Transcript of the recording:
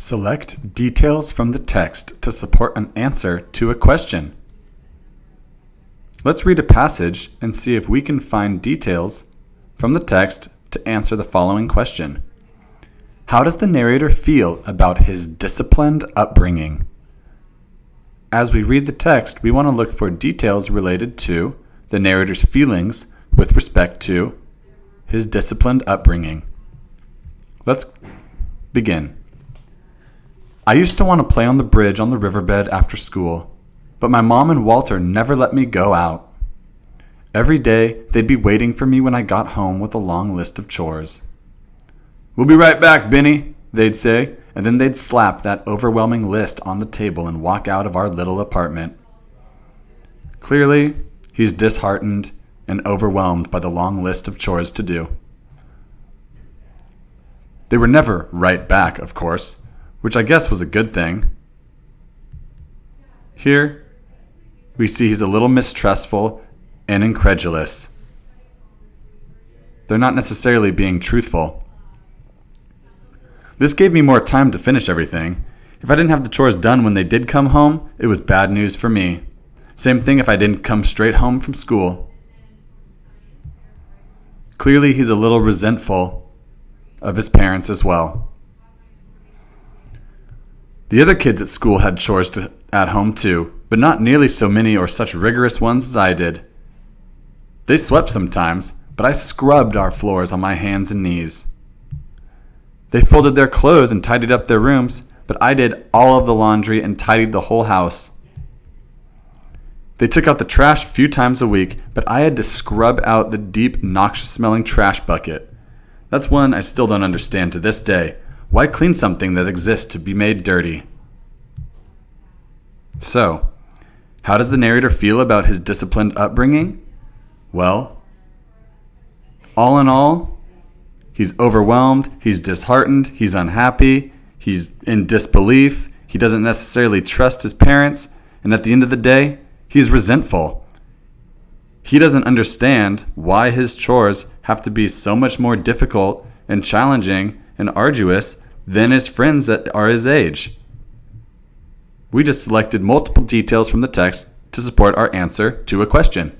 Select details from the text to support an answer to a question. Let's read a passage and see if we can find details from the text to answer the following question. How does the narrator feel about his disciplined upbringing? As we read the text, we want to look for details related to the narrator's feelings with respect to his disciplined upbringing. Let's begin. I used to want to play on the bridge on the riverbed after school, but my mom and Walter never let me go out. Every day, they'd be waiting for me when I got home with a long list of chores. "We'll be right back, Benny," they'd say, and then they'd slap that overwhelming list on the table and walk out of our little apartment. Clearly, he's disheartened and overwhelmed by the long list of chores to do. They were never right back, of course, which I guess was a good thing. Here, we see he's a little mistrustful and incredulous. They're not necessarily being truthful. This gave me more time to finish everything. If I didn't have the chores done when they did come home, it was bad news for me. Same thing if I didn't come straight home from school. Clearly, he's a little resentful of his parents as well. The other kids at school had chores at home too, but not nearly so many or such rigorous ones as I did. They swept sometimes, but I scrubbed our floors on my hands and knees. They folded their clothes and tidied up their rooms, but I did all of the laundry and tidied the whole house. They took out the trash a few times a week, but I had to scrub out the deep, noxious-smelling trash bucket. That's one I still don't understand to this day. Why clean something that exists to be made dirty? So, how does the narrator feel about his disciplined upbringing? Well, all in all, he's overwhelmed, he's disheartened, he's unhappy, he's in disbelief, he doesn't necessarily trust his parents, and at the end of the day, he's resentful. He doesn't understand why his chores have to be so much more difficult and challenging and arduous than his friends that are his age. We just selected multiple details from the text to support our answer to a question.